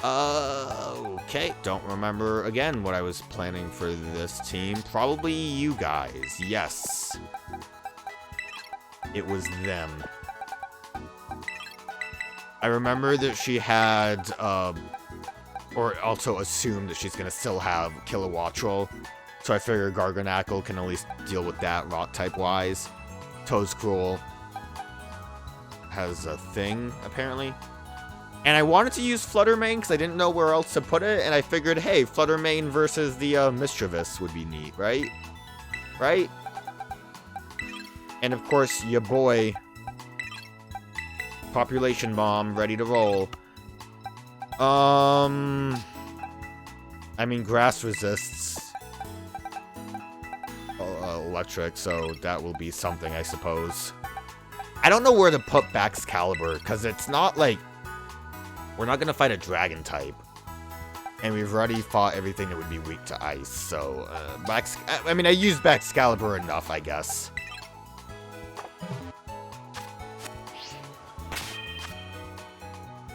Okay. Don't remember again what I was planning for this team. Probably you guys. Yes. It was them. I remember that she had, or also assumed that she's gonna still have Kilowattrel. So I figure Garganacl can at least deal with that rock type wise. Toedscruel has a thing, apparently. And I wanted to use Fluttermane because I didn't know where else to put it, and I figured, hey, Fluttermane versus the Mischievous would be neat, right? Right? And of course, your boy, Population Bomb, ready to roll. I mean, Grass resists electric, so that will be something, I suppose. I don't know where to put Baxcalibur, because it's not like... We're not going to fight a dragon type. And we've already fought everything that would be weak to ice, so... I mean, I used Baxcalibur enough, I guess.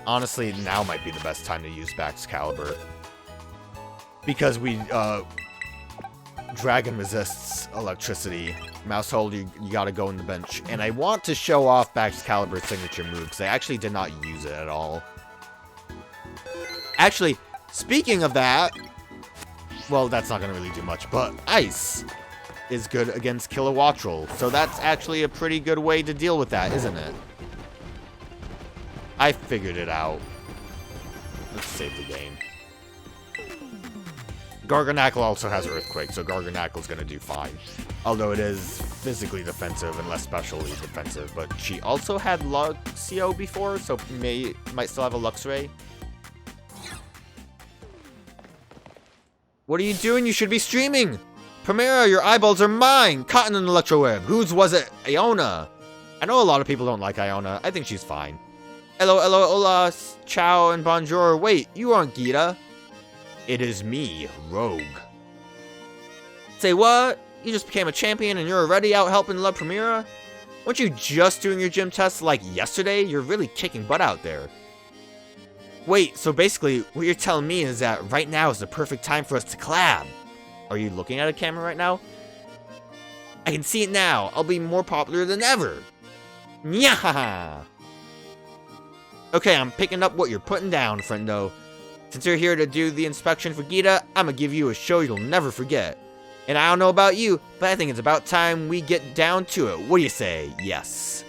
Honestly, now might be the best time to use Baxcalibur. Because we, Dragon resists electricity. Mousehold, you gotta go in the bench. And I want to show off Baxcalibur's signature move, because I actually did not use it at all. Actually, speaking of that... Well, that's not gonna really do much, but Ice is good against Kilowattrel. So that's actually a pretty good way to deal with that, isn't it? I figured it out. Let's save the game. Garganacl also has Earthquake, so Garganacl's gonna do fine. Although it is physically defensive and less specially defensive, but she also had Luxio before, so might still have a Luxray. What are you doing? You should be streaming! Primera, your eyeballs are mine! Caught in an electro web. Whose was it? Iona. I know a lot of people don't like Iona. I think she's fine. Hello, hello, hola, ciao, and bonjour. Wait, you aren't Gita. It is me, Rogue. Say what? You just became a champion and you're already out helping La Primera? Weren't you just doing your gym tests like yesterday? You're really kicking butt out there. Wait, so basically, what you're telling me is that right now is the perfect time for us to collab. Are you looking at a camera right now? I can see it now. I'll be more popular than ever. Nyahaha! Okay, I'm picking up what you're putting down, friendo. Since you're here to do the inspection for Gita, I'm gonna give you a show you'll never forget. And I don't know about you, but I think it's about time we get down to it. What do you say? Yes.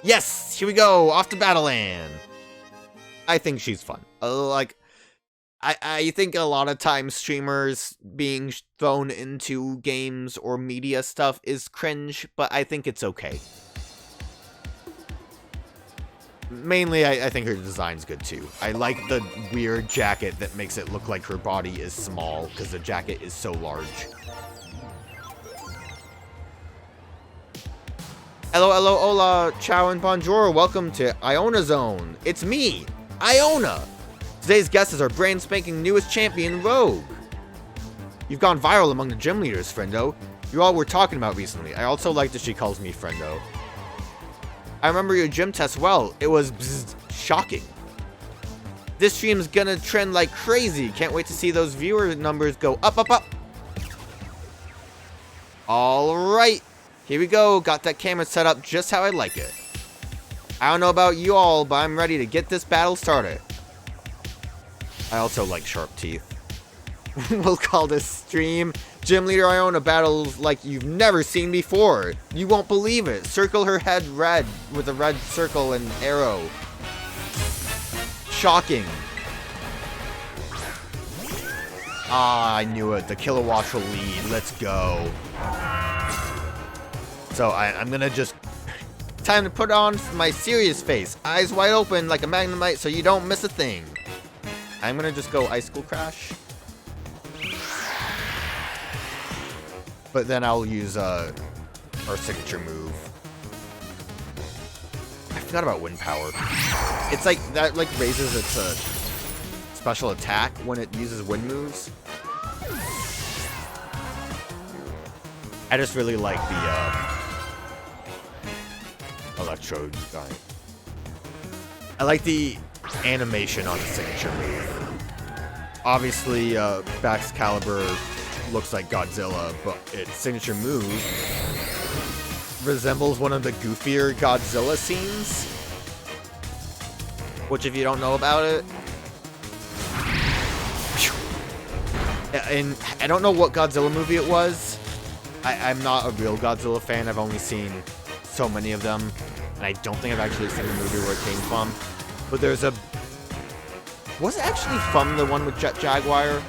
Yes! Here we go! Off to Battleland! I think she's fun. I think a lot of times streamers being thrown into games or media stuff is cringe, but I think it's okay. Mainly, I think her design's good too. I like the weird jacket that makes it look like her body is small, because the jacket is so large. Hello, hello, hola, ciao, and bonjour. Welcome to Iona Zone. It's me, Iona. Today's guest is our brand spanking newest champion, Rogue. You've gone viral among the gym leaders, friendo. You all were talking about recently. I also like that she calls me friendo. I remember your gym test well. It was shocking. This stream's gonna trend like crazy. Can't wait to see those viewer numbers go up, up, up. Alright. Here we go. Got that camera set up just how I like it. I don't know about you all, but I'm ready to get this battle started. I also like sharp teeth. We'll call this stream Gym Leader Iona battles like you've never seen before. You won't believe it. Circle her head red with a red circle and arrow. Shocking. Ah, I knew it. The Kilowattrel lead. Let's go. So I'm gonna just... Time to put on my serious face. Eyes wide open like a Magnemite so you don't miss a thing. I'm gonna just go Icicle Crash. But then I'll use our signature move. I forgot about Wind Power. It's like, that like raises its special attack when it uses wind moves. I just really like the Electro guy. I like the animation on a signature move. Obviously, Baxcalibur looks like Godzilla, but its signature move resembles one of the goofier Godzilla scenes. Which, if you don't know about it... And I don't know what Godzilla movie it was. I'm not a real Godzilla fan. I've only seen so many of them. And I don't think I've actually seen the movie where it came from. But there's a... Was it actually from the one with Jet Jaguar?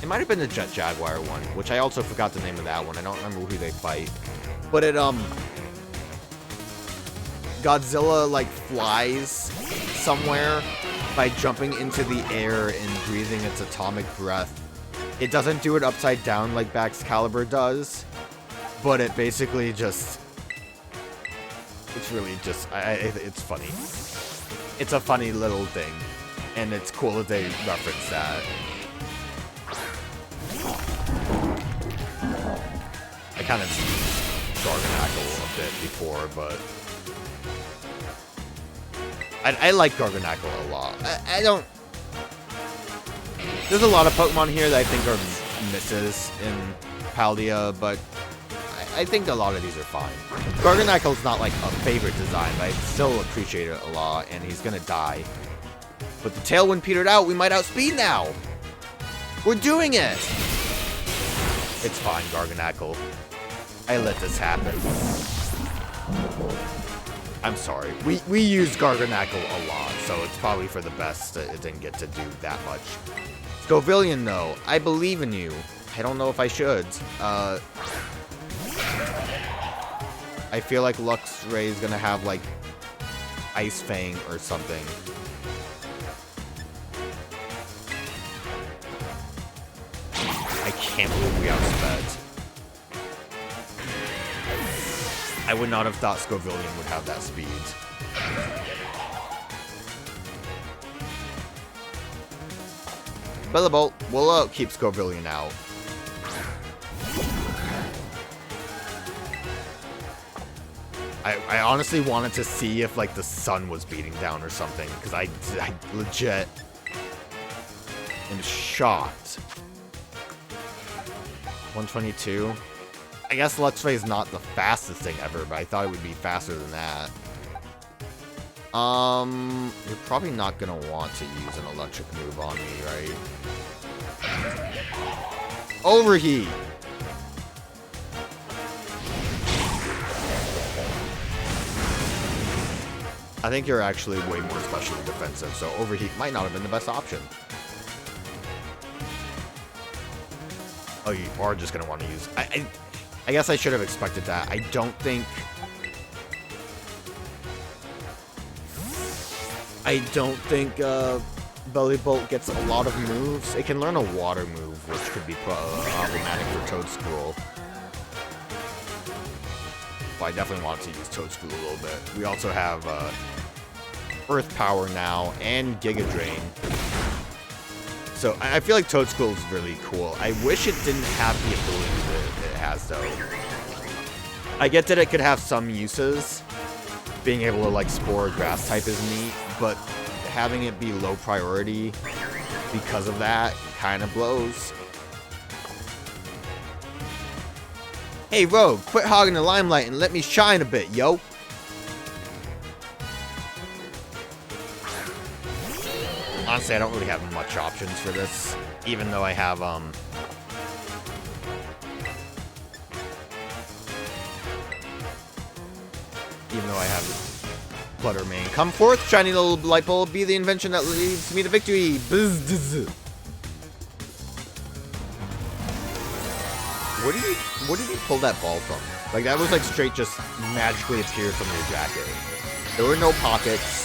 It might have been the Jet Jaguar one, which I also forgot the name of that one. I don't remember who they fight. But it, Godzilla, like, flies somewhere by jumping into the air and breathing its atomic breath. It doesn't do it upside down like Baxcalibur does, but it basically just... It's really just... it's funny. It's a funny little thing, and it's cool that they reference that. I kind of used Garganackle a bit before, but... I like Garganackle a lot. I don't... There's a lot of Pokemon here that I think are misses in Paldea, but I think a lot of these are fine. Garganackle's not like a favorite design, but I still appreciate it a lot, and he's gonna die. But the Tailwind petered out, we might outspeed now! We're doing it! It's fine, Garganackle. I let this happen. I'm sorry. We use Garganackle a lot, so it's probably for the best that it didn't get to do that much. Scovillion, though, I believe in you. I don't know if I should. I feel like Luxray is gonna have, like, Ice Fang or something. I can't believe we outsped. I would not have thought Scovillion would have that speed. Bellibolt will keep Scovillion out. I honestly wanted to see if, like, the sun was beating down or something, because I legit am shocked. 122. I guess Luxray is not the fastest thing ever, but I thought it would be faster than that. You're probably not gonna want to use an electric move on me, right? Overheat! I think you're actually way more specially defensive, so Overheat might not have been the best option. Oh, you are just gonna want to use... I guess I should have expected that. I don't think Bellibolt gets a lot of moves. It can learn a water move, which could be problematic for Toedscool. Well, I definitely want to use Toedscool a little bit. We also have Earth Power now and Giga Drain. So I feel like Toedscool is really cool. I wish it didn't have the ability that it has, though. I get that it could have some uses. Being able to, like, spore a grass type is neat, but having it be low priority because of that kind of blows. Hey, Rogue, quit hogging the limelight and let me shine a bit, yo. Honestly, I don't really have much options for this, even though I have, Flutter Mane. Come forth, shiny little light bulb, be the invention that leads me to victory. Bzz. Where did you pull that ball from? Like, that was like straight just magically appeared from your jacket. There were no pockets.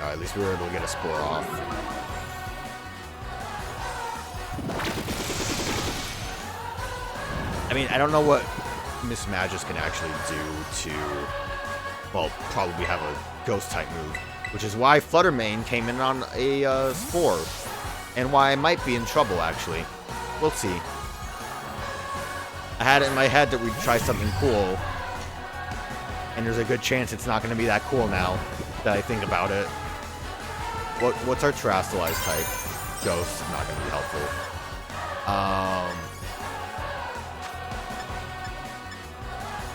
At least we were able to get a spore off. I mean, I don't know what Miss Magis can actually do to, well, probably have a Ghost-type move, which is why Flutter Mane came in on a Spore, and why I might be in trouble, actually. We'll see. I had it in my head that we'd try something cool. And there's a good chance it's not going to be that cool now that I think about it. What's our Terrestrialized type? Ghost, not going to be helpful. I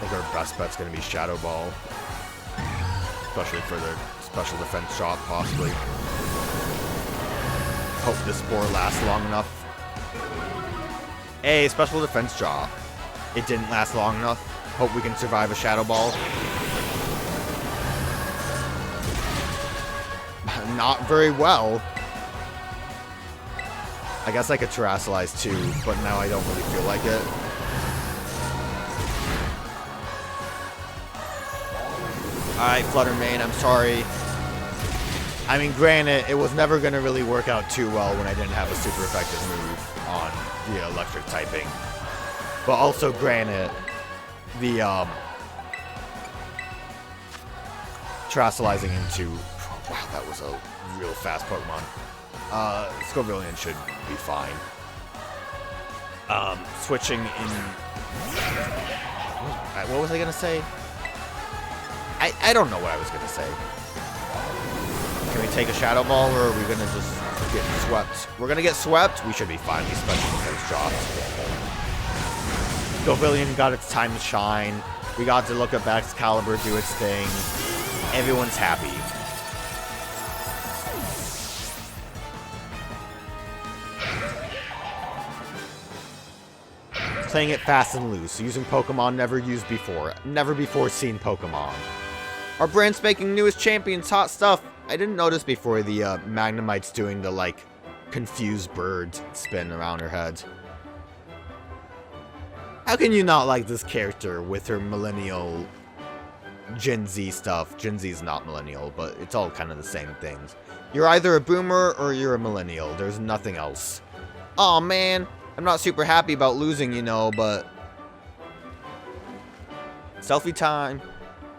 think our best bet's going to be Shadow Ball. Especially for the special defense shot, possibly. Hope the Spore lasts long enough. Hey, special defense drop. It didn't last long enough. Hope we can survive a Shadow Ball. Not very well. I guess I could Terrestrialize too, but now I don't really feel like it. Alright, Fluttermane, I'm sorry. I mean, granted, it was never going to really work out too well when I didn't have a super effective move on the electric typing. But also, granted, the Terrestrializing into... Wow, that was a real fast Pokemon. Scovillian should be fine. Switching in... What was I going to say? I don't know what I was going to say. Can we take a Shadow Ball, or are we going to just get swept? We're going to get swept? We should be fine. These special defense drops. Scovillian got its time to shine. We got to look at Excalibur do its thing. Everyone's happy. Playing it fast and loose, using Pokemon never used before. Never before seen Pokemon. Our brand spanking newest champion's hot stuff. I didn't notice before the Magnemite's doing the, like, confused bird spin around her head. How can you not like this character with her millennial Gen Z stuff? Gen Z is not millennial, but it's all kind of the same things. You're either a boomer or you're a millennial. There's nothing else. Aw, man. I'm not super happy about losing, you know, but... Selfie time.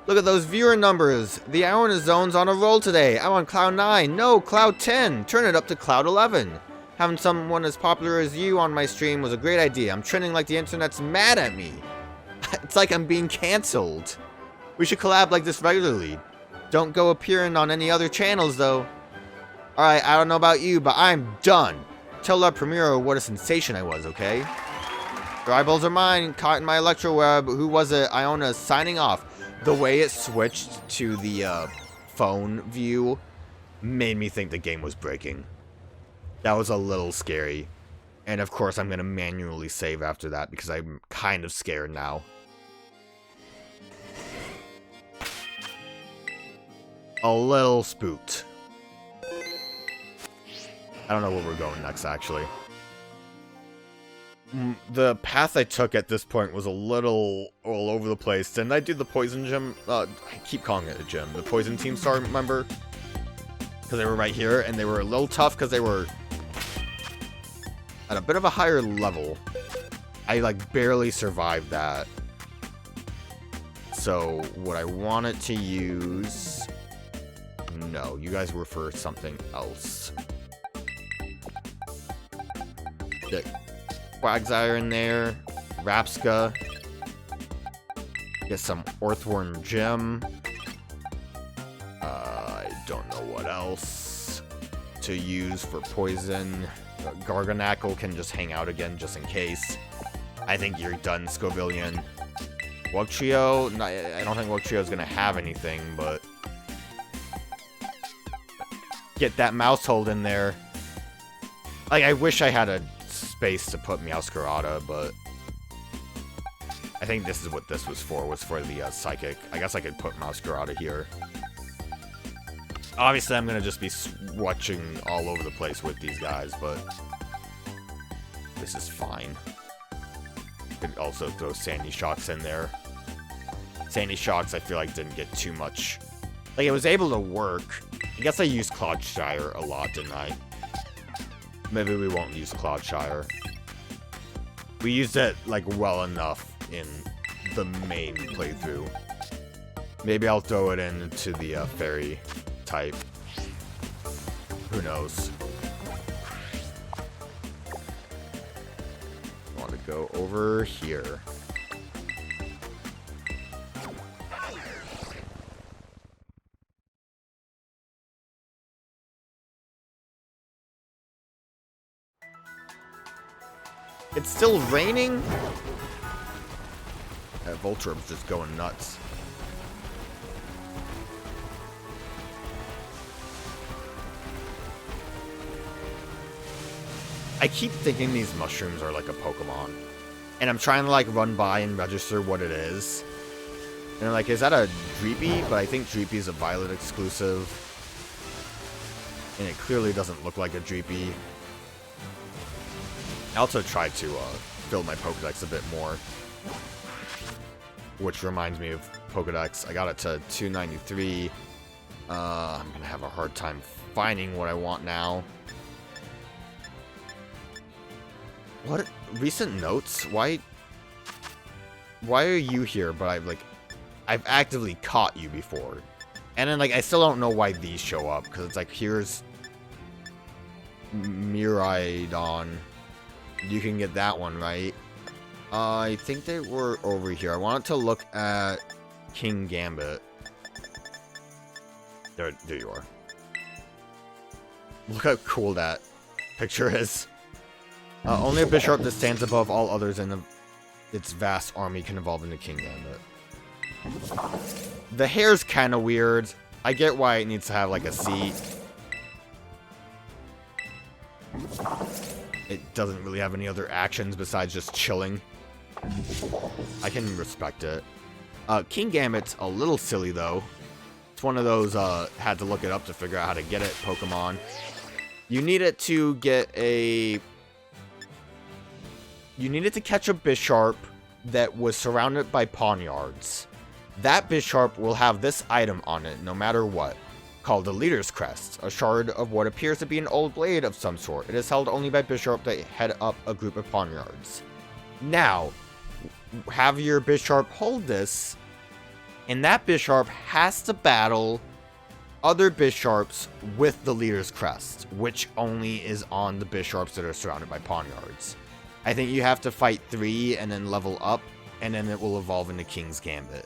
Look at those viewer numbers. The Iona Zone's on a roll today. I'm on Cloud 9. No, Cloud 10. Turn it up to Cloud 11. Having someone as popular as you on my stream was a great idea. I'm trending like the internet's mad at me. It's like I'm being cancelled. We should collab like this regularly. Don't go appearing on any other channels, though. Alright, I don't know about you, but I'm done. Tell La Primero what a sensation I was, okay? Your eyeballs are mine. Caught in my electro web. Who was it? Iona signing off. The way it switched to the phone view made me think the game was breaking. That was a little scary. And of course, I'm going to manually save after that because I'm kind of scared now. A little spooked. I don't know where we're going next, actually. The path I took at this point was a little all over the place. Didn't I do the poison gym? I keep calling it a gym. The poison team star, remember? Because they were right here, and they were a little tough because they were at a bit of a higher level. I, like, barely survived that. So, what I wanted to use... No, you guys were for something else. Get Quagsire in there. Rapska. Get some Earthworm Gem. I don't know what else to use for poison. Garganackle can just hang out again just in case. I think you're done, Scovillian. Wugtrio, I don't think Wugtrio's gonna have anything, but... Get that Mousehold in there. Like, I wish I had a space to put Meowscarada, but... I think this is what this was for the Psychic. I guess I could put Meowscarada here. Obviously, I'm gonna just be swatching all over the place with these guys, but... This is fine. Could also throw Sandy Shocks in there. Sandy Shocks, I feel like, didn't get too much... Like, it was able to work. I guess I used Cloudshire a lot, didn't I? Maybe we won't use Cloudshire. We used it, like, well enough in the main playthrough. Maybe I'll throw it into the Fairy type. Who knows? go over here. It's still raining? That Voltorb's just going nuts. I keep thinking these mushrooms are like a Pokemon. And I'm trying to like run by and register what it is. And I'm like, is that a Dreepy? But I think Dreepy is a Violet exclusive. And it clearly doesn't look like a Dreepy. I also tried to build my Pokedex a bit more. Which reminds me of Pokedex. I got it to 293. I'm going to have a hard time finding what I want now. What? Recent notes? Why are you here? But I've actively caught you before. And then, like, I still don't know why these show up. Because it's like, here's Miraidon. You can get that one, right? I think they were over here. I wanted to look at King Gambit. There you are. Look how cool that picture is. Only a Bisharp that stands above all others in its vast army can evolve into King Gambit. The hair's kind of weird. I get why it needs to have like a seat. It doesn't really have any other actions besides just chilling. I can respect it. King Gambit's a little silly though. It's one of those had to look it up to figure out how to get it Pokemon. You need it to get a... You needed to catch a Bisharp that was surrounded by Pawnyards. That Bisharp will have this item on it no matter what, called the Leader's Crest, a shard of what appears to be an old blade of some sort. It is held only by Bisharp that head up a group of Pawnyards. Now, have your Bisharp hold this, and that Bisharp has to battle other Bisharps with the Leader's Crest, which only is on the Bisharps that are surrounded by Pawnyards. I think you have to fight 3 and then level up, and then it will evolve into King's Gambit.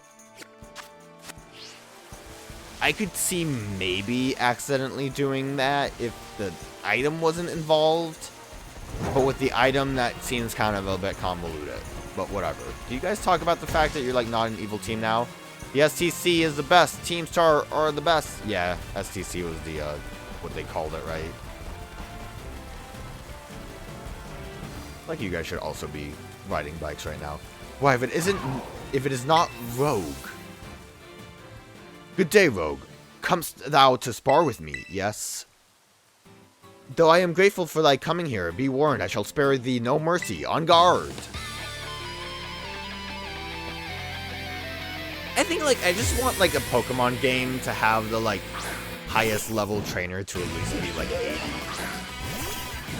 I could see maybe accidentally doing that if the item wasn't involved, but with the item that seems kind of a bit convoluted, but whatever. Do you guys talk about the fact that you're like not an evil team now? The STC is the best, Team Star are the best. Yeah, STC was the, what they called it, right? Like you guys should also be riding bikes right now. Why, if it is not Rogue. Good day, Rogue. Comest thou to spar with me, yes? Though I am grateful for thy coming here, be warned, I shall spare thee no mercy. On guard. I think, like, I just want, like, a Pokemon game to have the, like, highest level trainer to at least be, like, 80.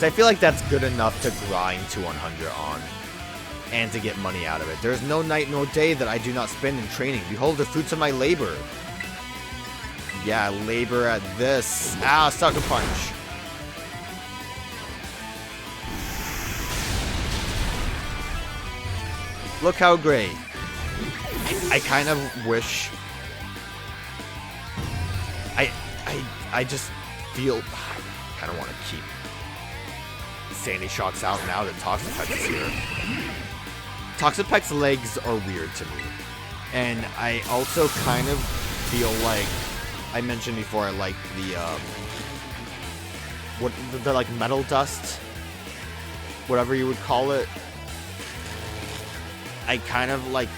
I feel like that's good enough to grind to 100 on, and to get money out of it. There is no night nor day that I do not spend in training. Behold the fruits of my labor. Yeah, labor at this. Ah, Sucker Punch. Look how great. I kind of wish... I just feel... I kind of want to keep... Sandy Shock's out now that Toxapex is here. Toxapex's legs are weird to me. And I also kind of feel like, I mentioned before, I like the like metal dust, whatever you would call it. I kind of like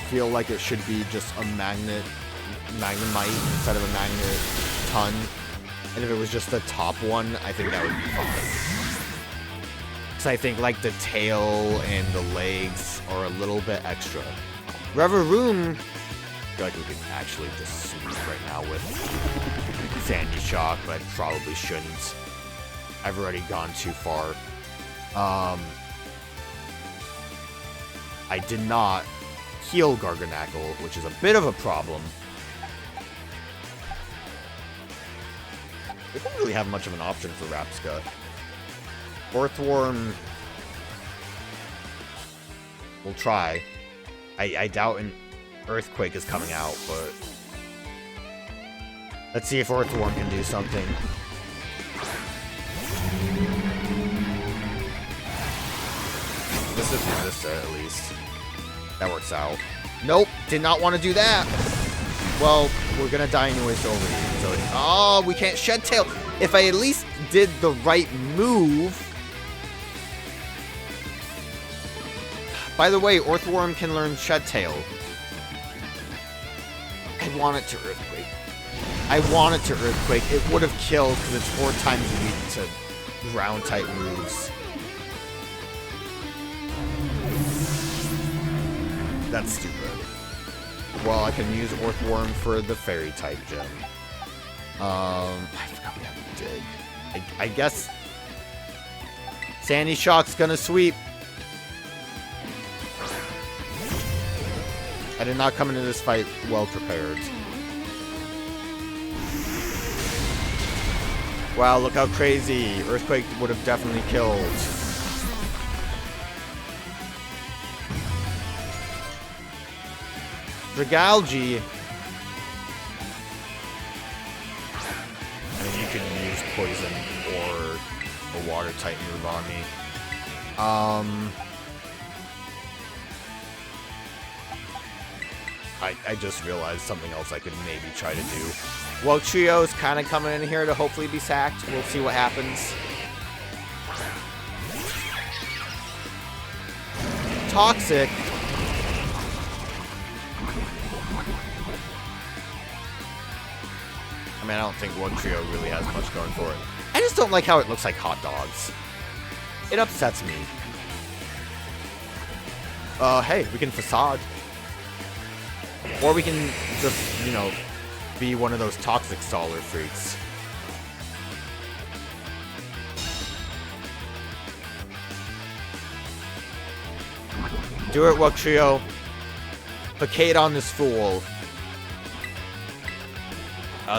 feel like it should be just a Magnemite instead of a Magneton. And if it was just the top one, I think that would be fine. I think like the tail and the legs are a little bit extra. Revavroom, I feel like we could actually just sweep right now with Sandy Shock, but I probably shouldn't. I've already gone too far. I did not heal Garganackle, which is a bit of a problem. They don't really have much of an option for Rapska. Earthworm We'll try. I doubt an Earthquake is coming out, but... Let's see if Earthworm can do something. This is resistant, at least. That works out. Nope, did not want to do that. Well, we're gonna die anyways over here. So, oh, we can't Shed Tail. If I at least did the right move. By the way, Earthworm can learn Shed Tail. I want it to Earthquake. I want it to Earthquake. It would have killed because it's 4 times weak to ground type moves. That's stupid. Well, I can use Earthworm for the Fairy type gem. I forgot we have to dig. I guess Sandy Shock's gonna sweep. I did not come into this fight well prepared. Wow, look how crazy. Earthquake would have definitely killed. Dragalge. I mean, you can use poison or a water type move on me. I just realized something else I could maybe try to do. Well, Trio is kind of coming in here to hopefully be sacked. We'll see what happens. Toxic. I mean, I don't think One Trio really has much going for it. I just don't like how it looks like hot dogs. It upsets me. Hey, we can Facade. Or we can just, you know, be one of those toxic staller freaks. Do it, Wug Trio. Placate on this fool.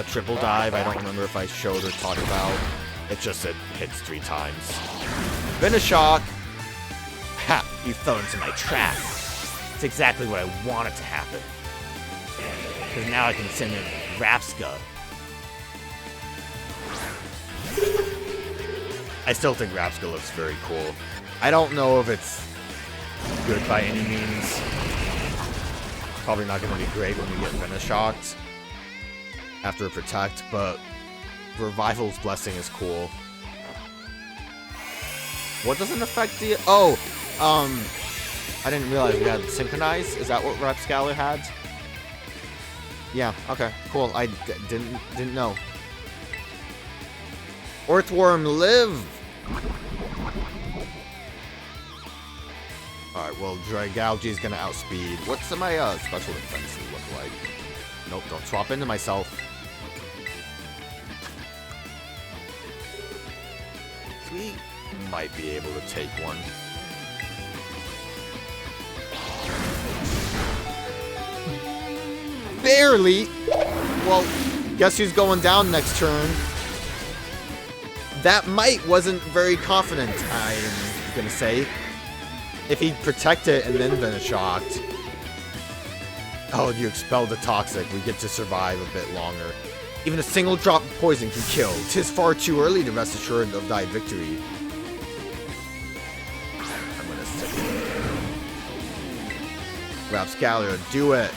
Triple dive. I don't remember if I showed or talked about. It just it hits 3 times. Venoshock. Ha! You fell into my trap. It's exactly what I wanted to happen. Because now I can send in Rapska. I still think Rapska looks very cool. I don't know if it's good by any means. Probably not going to be great when we get Venoshocked after a Protect, but Revival's Blessing is cool. What doesn't affect the... Oh! I didn't realize we had Synchronize. Is that what Rapscaler had? Yeah, okay, cool. I didn't know. Earthworm live! Alright, well, Dragalge's gonna outspeed. What's my special defense look like? Nope, don't swap into myself. We might be able to take one. Barely! Well, guess who's going down next turn? That might wasn't very confident, I'm gonna say. If he'd protect it and then Venoshocked. Oh, you expelled the Toxic. We get to survive a bit longer. Even a single drop of poison can kill. 'Tis far too early to rest assured of thy victory. I'm gonna stick it. Rapscalia, do it.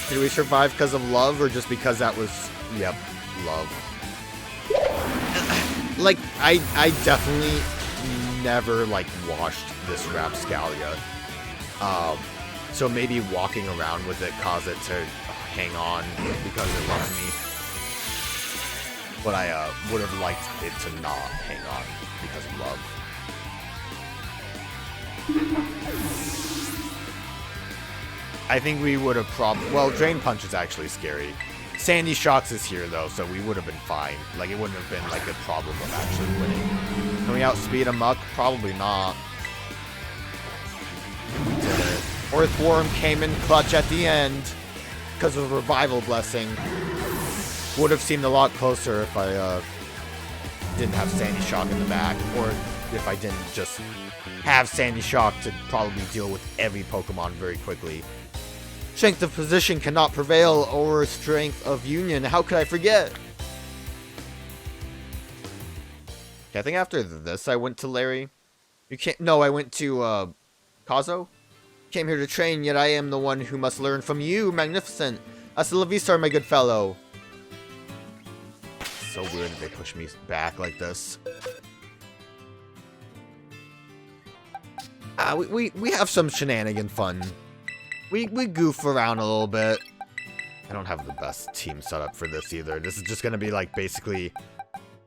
Did we survive because of love or just because that was... Yep, love. Like, I definitely never, like, washed this Rapscalia. So maybe walking around with it caused it to hang on because it loves me. But I would have liked it to not hang on because of love. I think we would have probably... Well, Drain Punch is actually scary. Sandy Shocks is here, though, so we would have been fine. Like, it wouldn't have been, like, a problem of actually winning. Can we outspeed a Muck? Probably not. We did it. Earthworm came in clutch at the end because of Revival Blessing. Would have seemed a lot closer if I didn't have Sandy Shock in the back. Or if I didn't just have Sandy Shock to probably deal with every Pokemon very quickly. Strength of position cannot prevail over strength of union. How could I forget? Okay, I think after this I went to Larry. You can't. No, I went to Kazo. Came here to train, yet I am the one who must learn from you. Magnificent. Hasta la vista, my good fellow. So weird that they push me back like this. We have some shenanigan fun. We goof around a little bit. I don't have the best team setup for this either. This is just gonna be like basically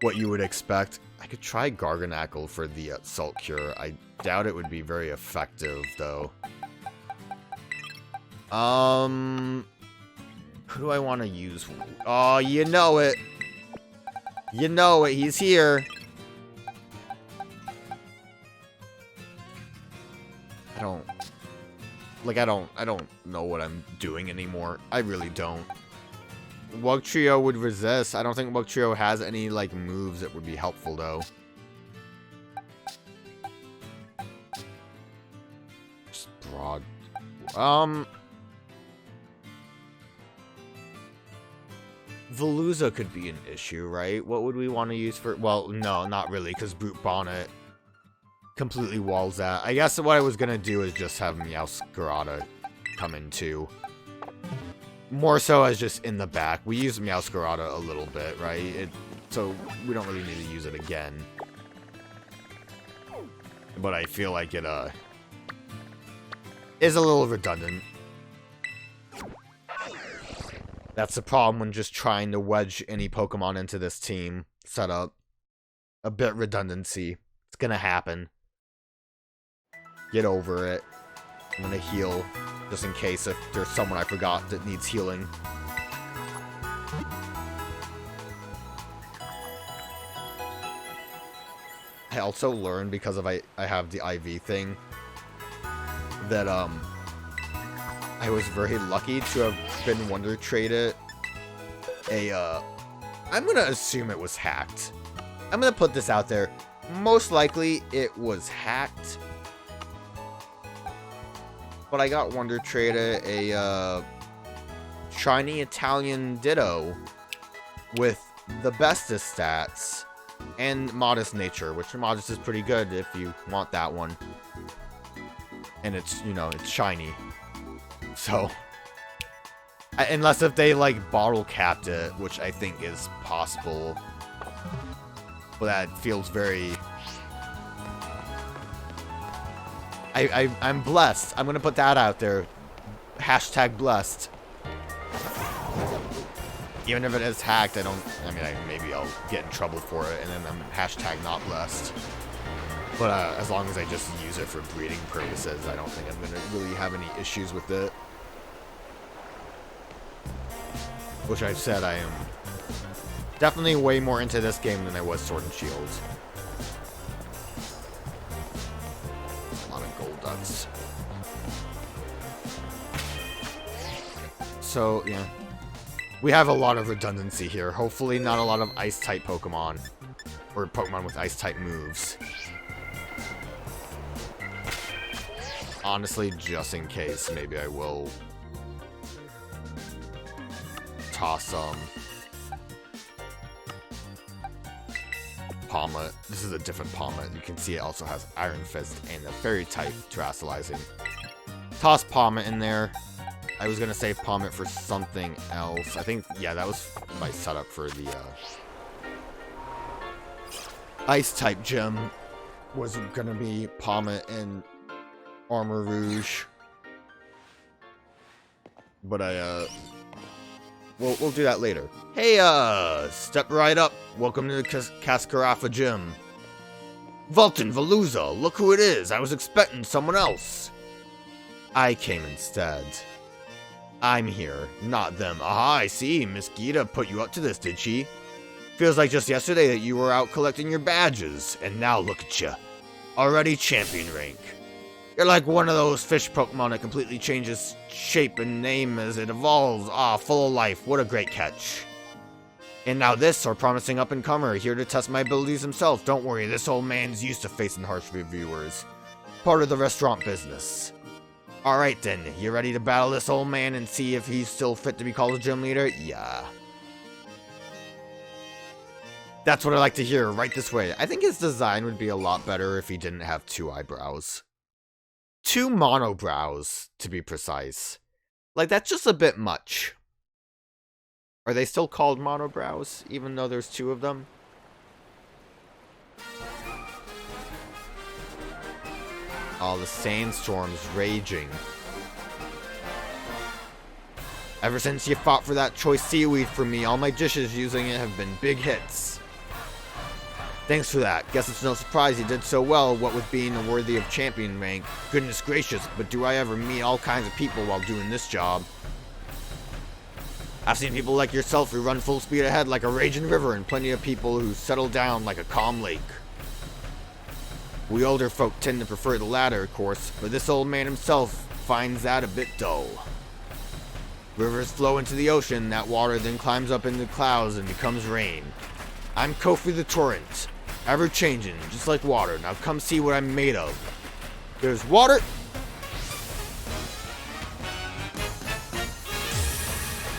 what you would expect. I could try Garganackle for the Salt Cure. I doubt it would be very effective though. Who do I want to use? Oh, you know it. You know it. He's here. I don't know what I'm doing anymore. I really don't. Wugtrio would resist. I don't think Wugtrio has any, like, moves that would be helpful, though. Just broad. Veluza could be an issue, right? What would we want to use for... Well, no, not really, because Brute Bonnet completely walls that. I guess what I was gonna do is just have Meowscarada come in too. More so as just in the back. We use Meowscarada a little bit, right? So we don't really need to use it again. But I feel like it is a little redundant. That's the problem when just trying to wedge any Pokemon into this team setup. A bit redundancy. It's gonna happen. Get over it. I'm gonna heal just in case if there's someone I forgot that needs healing. I also learned because of I have the IV thing that I was very lucky to have been Wonder Traded I'm gonna assume it was hacked. I'm gonna put this out there. Most likely it was hacked. But I got Wonder Traded a shiny Italian Ditto with the bestest stats and Modest Nature, which Modest is pretty good if you want that one. And it's, you know, it's shiny. So, unless if they, like, bottle capped it, which I think is possible. But that feels very... I'm blessed. I'm gonna put that out there. Hashtag blessed. Even if it is hacked, maybe I'll get in trouble for it, and then I'm hashtag not blessed. But as long as I just use it for breeding purposes, I don't think I'm gonna really have any issues with it. Which I've said I am definitely way more into this game than I was Sword and Shield. A lot of gold ducks. So, yeah. We have a lot of redundancy here. Hopefully not a lot of Ice-type Pokemon. Or Pokemon with Ice-type moves. Honestly, just in case, maybe I will toss Palmet. This is a different Palmet. You can see it also has Iron Fist and a Fairy-type Terastallizing. Toss Palmet in there. I was gonna save Palmet for something else. I think, yeah, that was my setup for the Ice-type gym. Was gonna be Palmet and Armor Rouge. But we'll do that later. Hey, step right up. Welcome to the Cascarafa gym. Vulcan, Veluza, look who it is. I was expecting someone else. I came instead. I'm here, not them. Aha, I see. Miss Gita put you up to this, did she? Feels like just yesterday that you were out collecting your badges, and now look at you. Already champion rank. You're like one of those fish Pokemon that completely changes shape and name as it evolves. Ah, full of life. What a great catch. And now this, our promising up-and-comer, here to test my abilities himself. Don't worry, this old man's used to facing harsh reviewers. Part of the restaurant business. Alright then, you ready to battle this old man and see if he's still fit to be called a gym leader? Yeah. That's what I like to hear, right this way. I think his design would be a lot better if he didn't have 2 eyebrows. 2 monobrows, to be precise. Like, that's just a bit much. Are they still called monobrows, even though there's 2 of them? Oh, the sandstorm's raging. Ever since you fought for that choice seaweed for me, all my dishes using it have been big hits. Thanks for that. Guess it's no surprise you did so well, what with being a worthy of champion rank. Goodness gracious, but do I ever meet all kinds of people while doing this job. I've seen people like yourself who run full speed ahead like a raging river, and plenty of people who settle down like a calm lake. We older folk tend to prefer the latter, of course, but this old man himself finds that a bit dull. Rivers flow into the ocean, that water then climbs up into the clouds and becomes rain. I'm Kofi the Torrent, ever-changing, just like water. Now come see what I'm made of. There's water.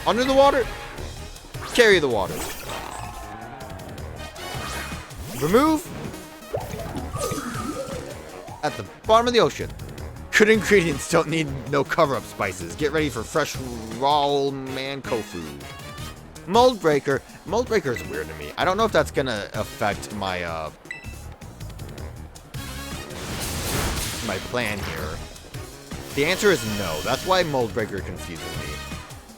Under the water. Carry the water. Remove. At the bottom of the ocean. Good ingredients don't need no cover-up spices. Get ready for fresh raw old man Kofu. Mold breaker. Mold breaker is weird to me. I don't know if that's gonna affect my my plan here. The answer is no. That's why mold breaker confuses me.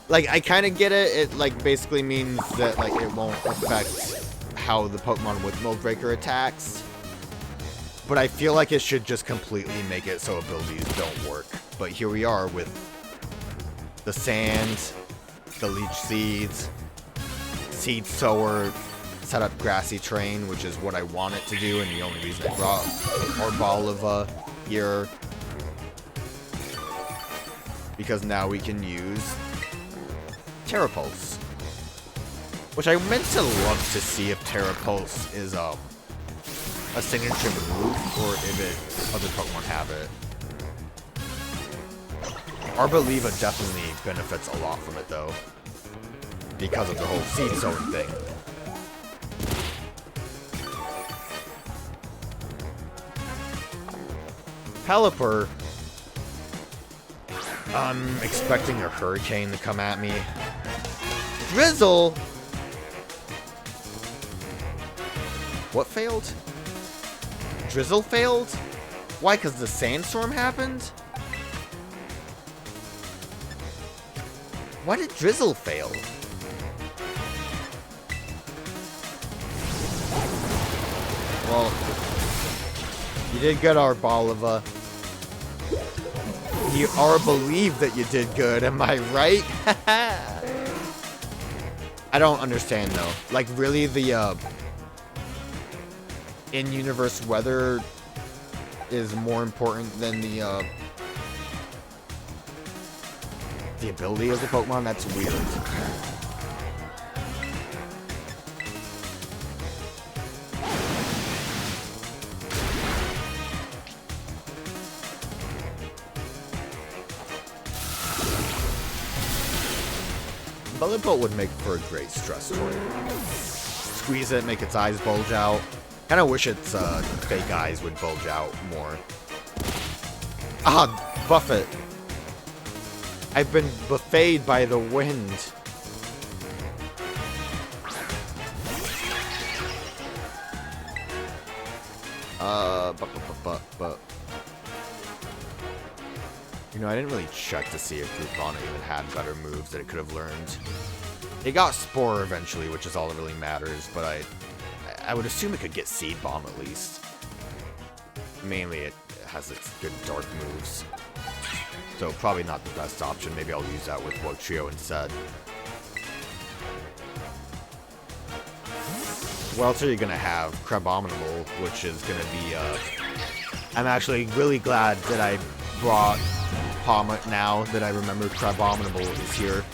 Like, I kind of get it. It like basically means that like it won't affect how the Pokemon with mold breaker attacks. But I feel like it should just completely make it so abilities don't work. But here we are with the sand, the leech seeds, seed sower, set up grassy terrain, which is what I want it to do, and the only reason I brought Orbalova here. Because now we can use Terrapulse. Which I meant to love to see if Terrapulse is a signature move, or if other Pokemon have it. Arboliva definitely benefits a lot from it, though. Because of the whole seed sowing thing. Pelipper. I'm expecting a hurricane to come at me. Drizzle! What failed? Drizzle failed? Why, because the sandstorm happened? Why did Drizzle fail? Well, you did good, Arboliva. You are believed that you did good, am I right? I don't understand, though. Like, really, the, in-universe weather is more important than the ability of the Pokemon? That's weird. Bullet Bolt would make for a great stress toy. Squeeze it, make its eyes bulge out. Kind of wish its fake eyes would bulge out more. Ah, Buffet. I've been buffeted by the wind. But. You know, I didn't really check to see if Groupon even had better moves that it could have learned. It got Spore eventually, which is all that really matters, but I would assume it could get Seed Bomb at least. Mainly it has its good dark moves. So probably not the best option. Maybe I'll use that with Trio instead. What else are you going to have? Crabominable, which is going to be... I'm actually really glad that I brought Palmet now that I remember Crabominable is here.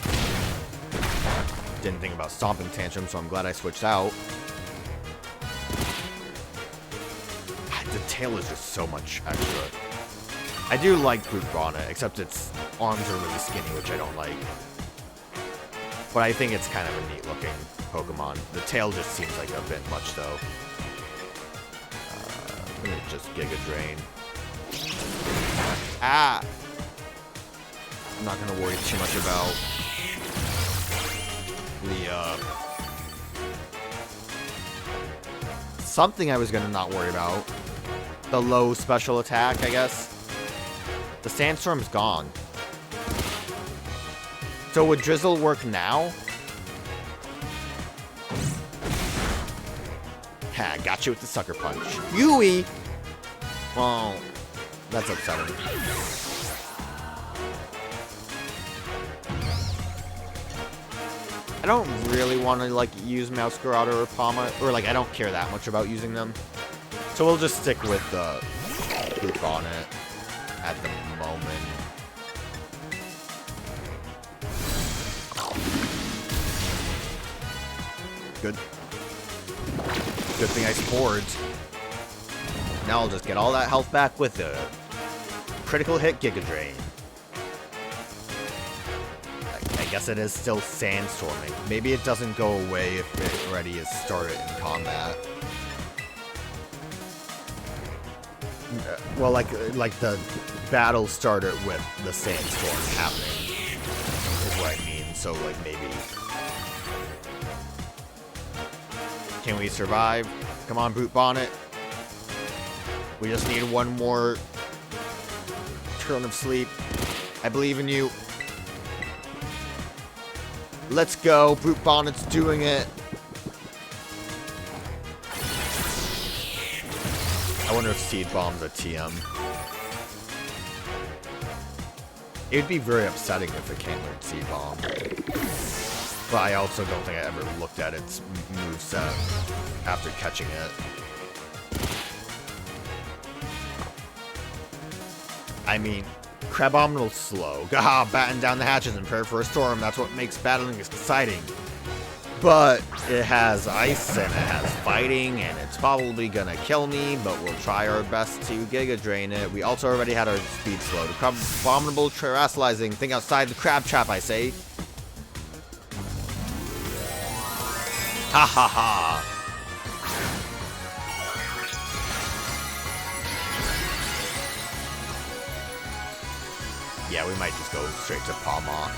didn't think about Stomping Tantrum, so I'm glad I switched out. The tail is just so much extra. I do like Brute Bonnet, except its arms are really skinny, which I don't like. But I think it's kind of a neat looking Pokemon. The tail just seems like a bit much, though. I'm gonna just Giga Drain. Ah! I'm not gonna worry too much about the, something I was gonna not worry about. The low special attack, I guess. The Sandstorm's gone. So would Drizzle work now? Ha, got you with the Sucker Punch. Yui! Well, that's upsetting. I don't really want to, like, use Masquerada or Palma, or, like, I don't care that much about using them. So we'll just stick with the Brute Bonnet at the moment. Good. Good thing I spored. Now I'll just get all that health back with the critical hit Giga Drain. I guess it is still Sandstorming. Maybe it doesn't go away if it already is started in combat. Well, like the battle started with the Sandstorm happening, is what I mean. So, like, maybe. Can we survive? Come on, Brute Bonnet. We just need one more turn of sleep. I believe in you. Let's go. Brute Bonnet's doing it. I wonder if Seed Bomb's a TM. It would be very upsetting if it can't learn Seed Bomb. But I also don't think I ever looked at its moveset after catching it. I mean, Crabominal's slow. Gaha, batten down the hatches and prepare for a storm. That's what makes battling exciting. But it has ice and it has fighting and it's probably gonna kill me, but we'll try our best to Giga Drain it. We also already had our speed slow. The Crabominable terrestrializing. Think outside the crab trap, I say. Ha ha ha. Yeah, we might just go straight to Palma.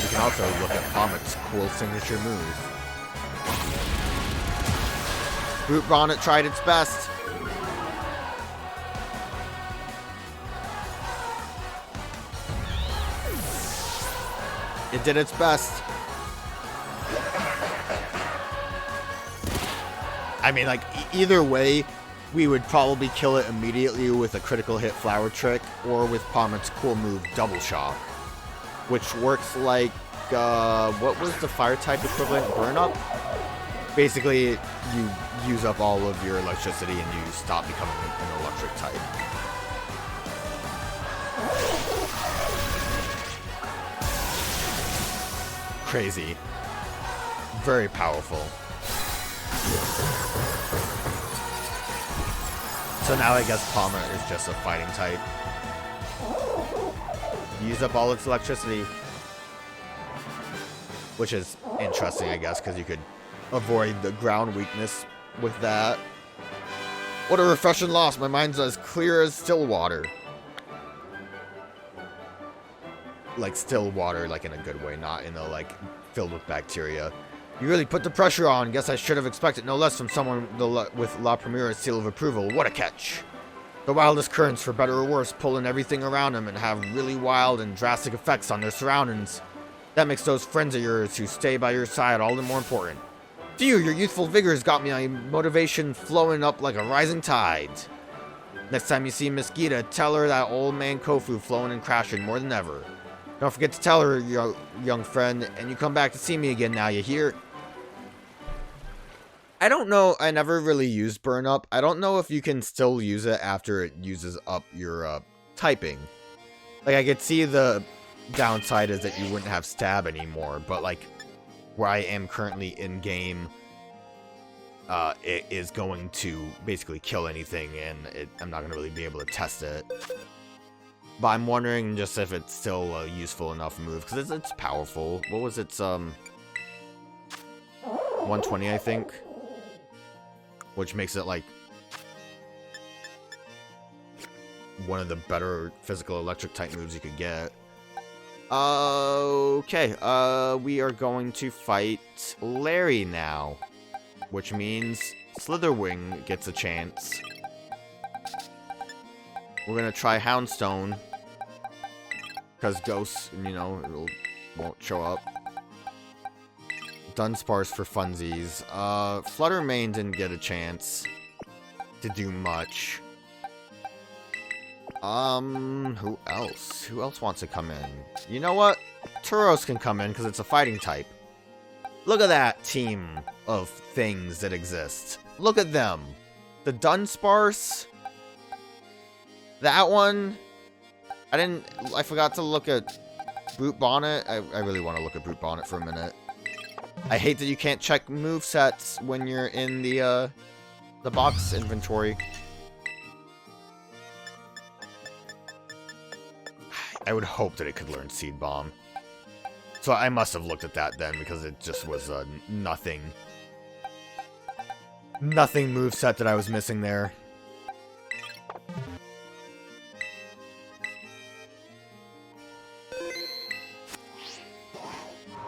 We can also look at Palmet's cool signature move. Brute Bonnet tried its best. It did its best. I mean, like, either way, we would probably kill it immediately with a critical hit Flower Trick or with Palmet's cool move Double Shock, which works like, what was the fire type equivalent? Burn Up? Basically, you use up all of your electricity and you stop becoming an electric type. Crazy. Very powerful. So now I guess Palmer is just a fighting type. Use up all its electricity. Which is interesting, I guess, because you could avoid the ground weakness with that. What a refreshing loss. My mind's as clear as still water. Like still water, like in a good way, not in a, like, filled with bacteria. You really put the pressure on. Guess I should have expected no less from someone with La Primera's seal of approval. What a catch. The wildest currents, for better or worse, pull in everything around them and have really wild and drastic effects on their surroundings. That makes those friends of yours who stay by your side all the more important. Phew, your youthful vigor has got my motivation flowing up like a rising tide. Next time you see Miss Gita, tell her that old man Kofu flowing and crashing more than ever. Don't forget to tell her, young friend, and you come back to see me again now, you hear? I don't know, I never really used Burn Up. I don't know if you can still use it after it uses up your typing. Like, I could see the downside is that you wouldn't have Stab anymore, but, like, where I am currently in game, it is going to basically kill anything, and I'm not going to really be able to test it. But I'm wondering just if it's still a useful enough move, because it's powerful. What was its, 120, I think? Which makes it, like, one of the better physical electric type moves you could get. Okay, we are going to fight Larry now, which means Slitherwing gets a chance. We're gonna try Houndstone, because Ghost, you know, won't show up. Dudunsparce for funsies. Fluttermane didn't get a chance to do much. Who else? Who else wants to come in? You know what? Tauros can come in because it's a fighting type. Look at that team of things that exist. Look at them. The Dudunsparce. That one. I forgot to look at Brute Bonnet. I really want to look at Brute Bonnet for a minute. I hate that you can't check movesets when you're in the box inventory. I would hope that it could learn Seed Bomb. So I must have looked at that then, because it just was nothing moveset that I was missing there.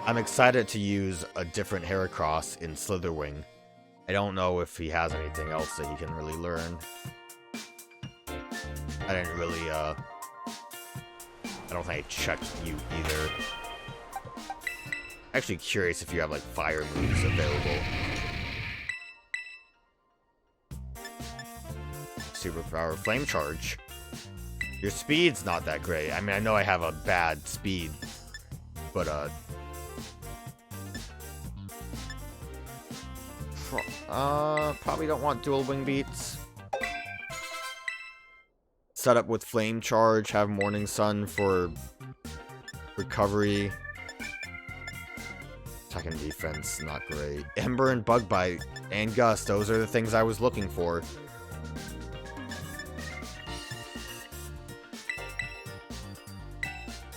I'm excited to use a different Heracross in Slitherwing. I don't know if he has anything else that he can really learn. I didn't really, I don't think I checked you either. Actually curious if you have, like, fire moves available. Superpower Flame Charge. Your speed's not that great. I mean, I know I have a bad speed, but, probably don't want dual wing beats. Set up with Flame Charge, have Morning Sun for recovery. Attack and defense, not great. Ember and Bug Bite and Gust, those are the things I was looking for.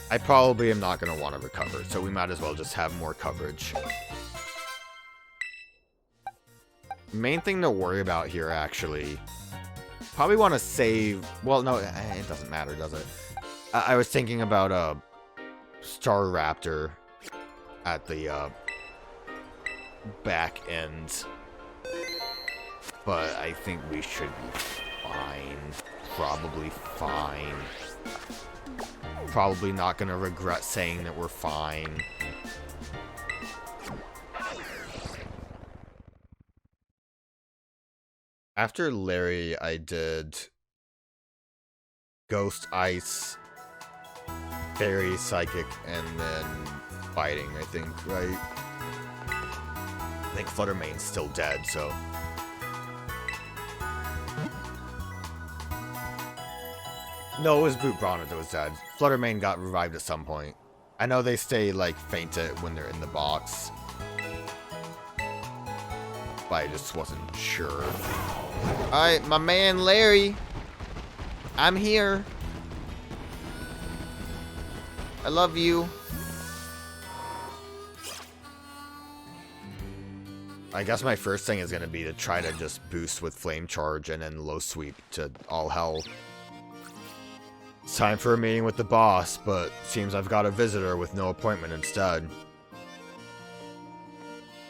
I probably am not going to want to recover, so we might as well just have more coverage. Main thing to worry about here, actually. Probably want to save... Well, no, it doesn't matter, does it? I was thinking about Staraptor at the back end. But I think we should be fine. Probably fine. Probably not going to regret saying that we're fine. After Larry, I did Ghost, Ice, Fairy, Psychic, and then Fighting, I think, right? I think Fluttermane's still dead, so... No, it was Brute Bonnet that was dead. Fluttermane got revived at some point. I know they stay, like, fainted when they're in the box. But I just wasn't sure. Alright, my man Larry. I'm here. I love you. I guess my first thing is going to be to try to just boost with Flame Charge and then Low Sweep to all hell. It's time for a meeting with the boss, but seems I've got a visitor with no appointment instead.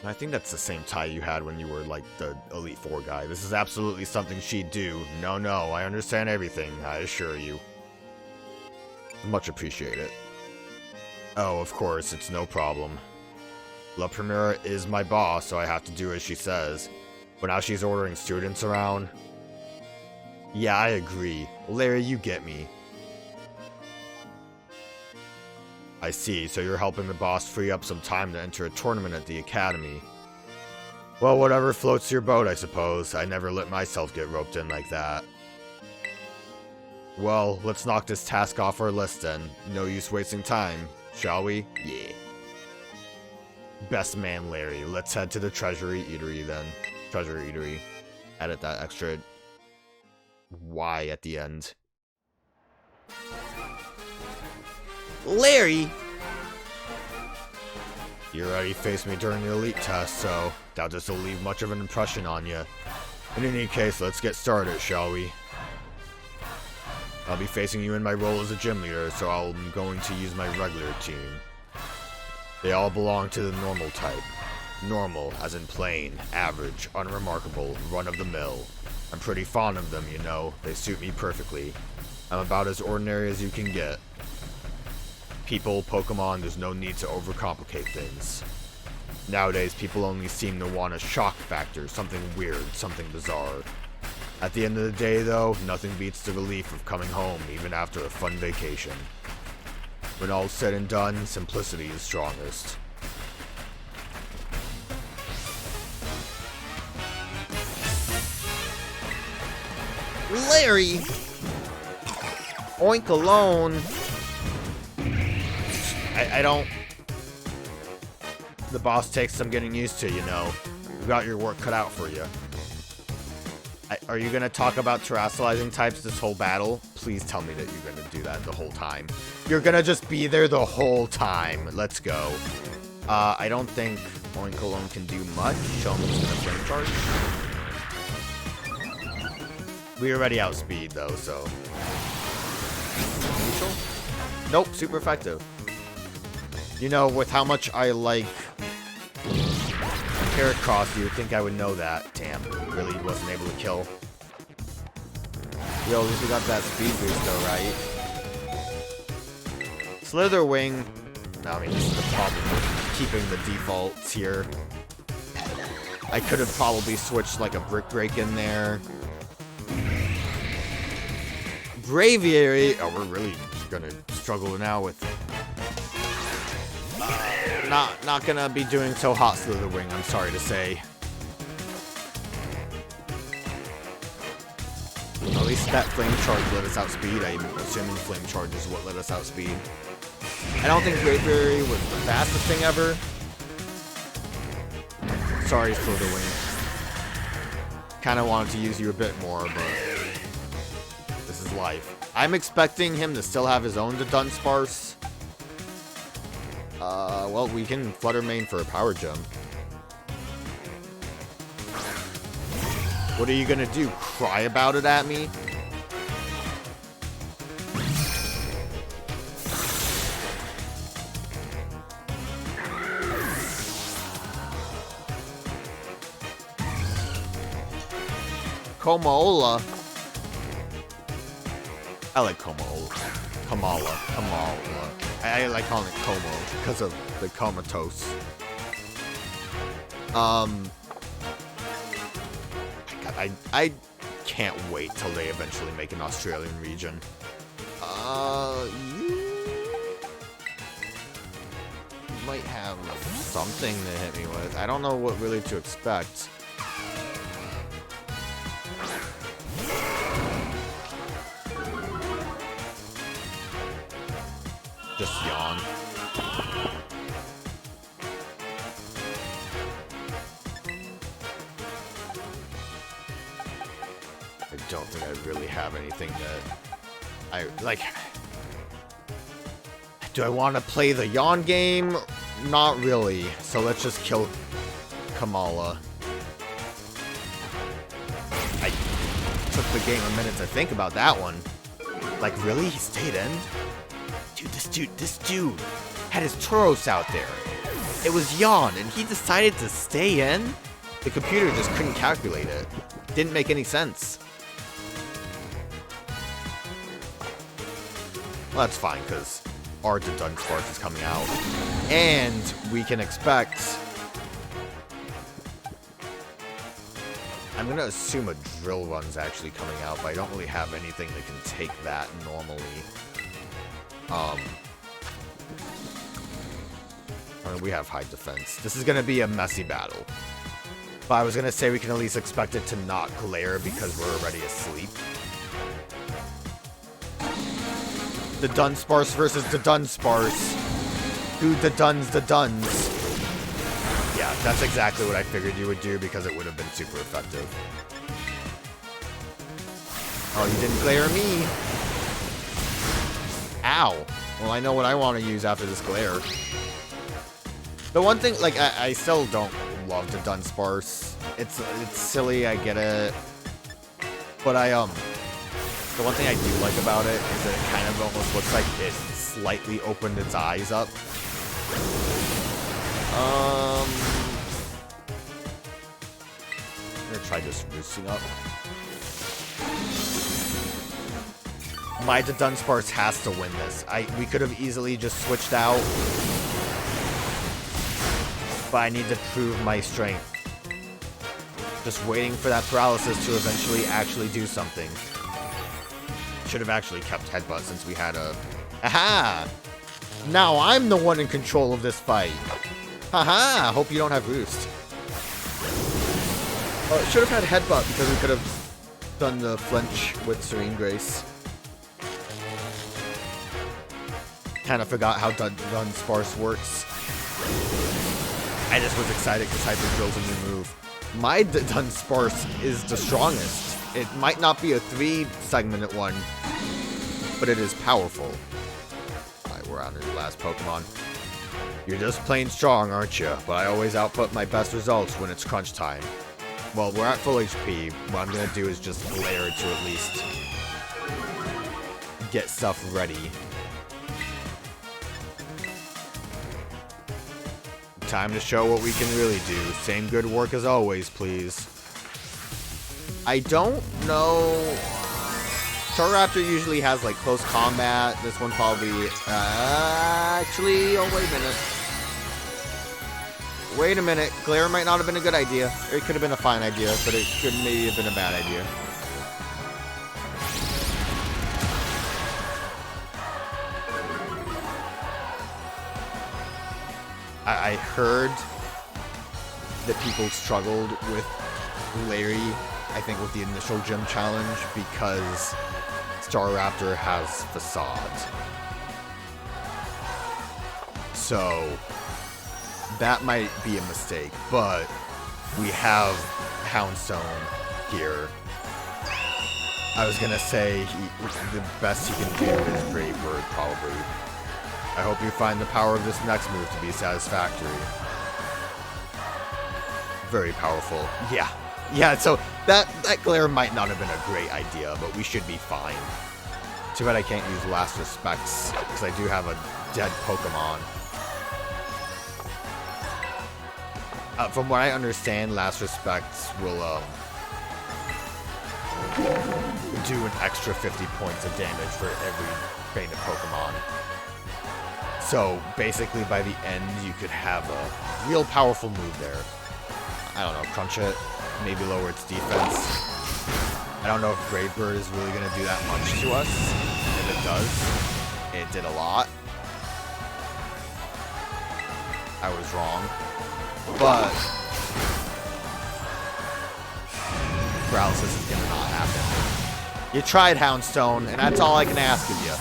I think that's the same tie you had when you were, like, the Elite Four guy. This is absolutely something she'd do. No, I understand everything, I assure you. Much appreciated. Oh, of course, it's no problem. La Primera is my boss, so I have to do as she says. But now she's ordering students around. Yeah, I agree. Larry, you get me. I see, so you're helping the boss free up some time to enter a tournament at the academy. Well, whatever floats your boat, I suppose. I never let myself get roped in like that. Well, let's knock this task off our list then. No use wasting time, shall we? Yeah. Best man Larry. Let's head to the Treasury Eatery then. Treasury Eatery. Edit that extra Y at the end. Larry! You already faced me during the elite test, so doubt this will leave much of an impression on you. In any case, let's get started, shall we? I'll be facing you in my role as a gym leader, so I'm going to use my regular team. They all belong to the normal type. Normal, as in plain, average, unremarkable, run-of-the-mill. I'm pretty fond of them, you know. They suit me perfectly. I'm about as ordinary as you can get. People, Pokemon, there's no need to overcomplicate things. Nowadays, people only seem to want a shock factor, something weird, something bizarre. At the end of the day, though, nothing beats the relief of coming home, even after a fun vacation. When all's said and done, simplicity is strongest. Larry! Oink alone. I don't... The boss takes some getting used to, you know. You got your work cut out for you. Are you gonna talk about terrestrializing types this whole battle? Please tell me that you're gonna do that the whole time. You're gonna just be there the whole time. Let's go. I don't think Oink alone can do much. Show him he's gonna flame charge. We already outspeed though, so. Neutral? Nope, super effective. You know, with how much I like Carrot Cross, you would think I would know that. Damn, really wasn't able to kill. Yo, at least we got that speed boost though, right? Slitherwing. No, I mean, this is the problem with keeping the defaults here. I could have probably switched like a Brick Break in there. Braviary. Oh, we're really gonna struggle now with... Not gonna be doing so hot Slitherwing, I'm sorry to say. At least that Flame Charge let us outspeed. I'm assuming Flame Charge is what let us outspeed. I don't think Braviary was the fastest thing ever. Sorry, Slitherwing. Kinda wanted to use you a bit more, but this is life. I'm expecting him to still have his own Dudunsparce. Well, we can Flutter Mane for a Power Gem. What are you gonna do? Cry about it at me? Komaola. I like Komaola. Kamala. I like calling it Como because of the comatose. I can't wait till they eventually make an Australian region. You might have something to hit me with. I don't know what really to expect. Just yawn. I don't think I really have anything that I like. Do I want to play the yawn game? Not really. So let's just kill Kamala. I took the game a minute to think about that one. Like, really? He stayed in? This dude had his Tauros out there. It was yawn, and he decided to stay in? The computer just couldn't calculate it. Didn't make any sense. Well, that's fine, because our Dudunsparce is coming out. And we can expect... I'm going to assume a Drill Run's actually coming out, but I don't really have anything that can take that normally. I mean, we have high defense. This is going to be a messy battle. But I was going to say we can at least expect it to not glare because we're already asleep. The Dudunsparce versus the Dudunsparce. Who the Duns the Duns? That's exactly what I figured you would do because it would have been super effective. Oh, you didn't glare me. Ow. Well, I know what I want to use after this glare. The one thing, like, I still don't love Dudunsparce. It's silly, I get it. But the one thing I do like about it is that it kind of almost looks like it slightly opened its eyes up. I'm gonna try just roosting up. My Dudunsparce has to win this. We could have easily just switched out, but I need to prove my strength. Just waiting for that paralysis to eventually actually do something. Should have actually kept Headbutt since we had a... Aha! Now I'm the one in control of this fight. Haha! Hope you don't have Roost. Oh, should have had Headbutt because we could have done the flinch with Serene Grace. Kind of forgot how Dudunsparce works. I just was excited because Hyper Drill's a new move. My Dudunsparce is the strongest. It might not be a 3-segmented one, but it is powerful. Alright, we're on to the last Pokemon. You're just plain strong, aren't you? But I always output my best results when it's crunch time. Well, we're at full HP. What I'm going to do is just glare to at least get stuff ready. Time to show what we can really do. Same good work as always, please. I don't know. Staraptor usually has like close combat. This one probably. Actually, oh wait a minute. Wait a minute. Glare might not have been a good idea. Or it could have been a fine idea, but it could maybe have been a bad idea. I heard that people struggled with Larry, I think with the initial gym challenge, because Staraptor has Facade. So, that might be a mistake, but we have Houndstone here. I was gonna say the best he can do is Brave Bird, probably. I hope you find the power of this next move to be satisfactory. Very powerful. Yeah, so that glare might not have been a great idea, but we should be fine. Too bad I can't use Last Respects, because I do have a dead Pokemon. From what I understand, Last Respects will do an extra 50 points of damage for every fainted Pokemon. So, basically, by the end, you could have a real powerful move there. I don't know, crunch it, maybe lower its defense. I don't know if Brave Bird is really going to do that much to us. If it does, it did a lot. I was wrong. But paralysis is going to not happen. You tried Houndstone, and that's all I can ask of you.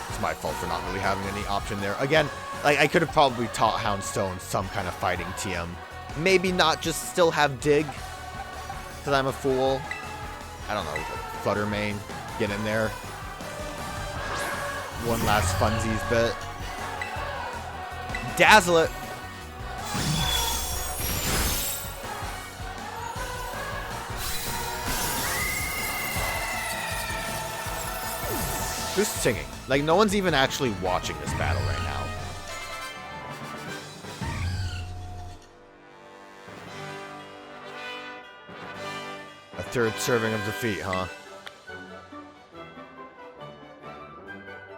It's my fault for not really having any option there. Again, like I could have probably taught Houndstone some kind of fighting TM. Maybe not just still have Dig, because I'm a fool. I don't know, Flutter Mane, get in there. One last funsies bit. Dazzle it. Who's singing? Like, no one's even actually watching this battle right now. A third serving of defeat, huh?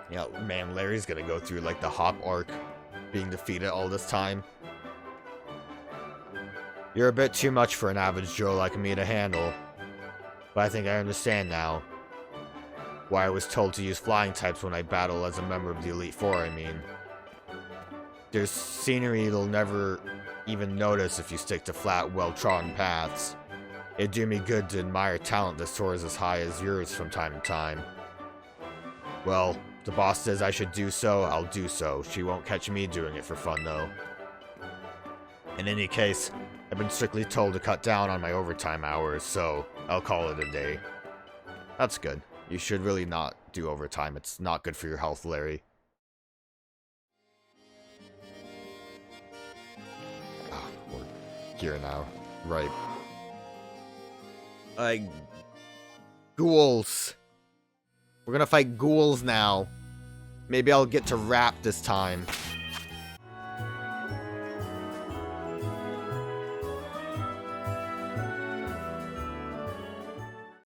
Yeah, man, Larry's gonna go through, like, the hop arc, being defeated all this time. You're a bit too much for an average Joe like me to handle. But I think I understand now. Why I was told to use flying types when I battle as a member of the Elite Four, I mean. There's scenery you'll never even notice if you stick to flat, well-trodden paths. It'd do me good to admire talent that soars as high as yours from time to time. Well, The boss says I should do so, I'll do so. She won't catch me doing it for fun, though. In any case, I've been strictly told to cut down on my overtime hours, so I'll call it a day. That's good. You should really not do overtime. It's not good for your health, Larry. Ah, we're here now. Right. Ghouls. We're gonna fight ghouls now. Maybe I'll get to rap this time.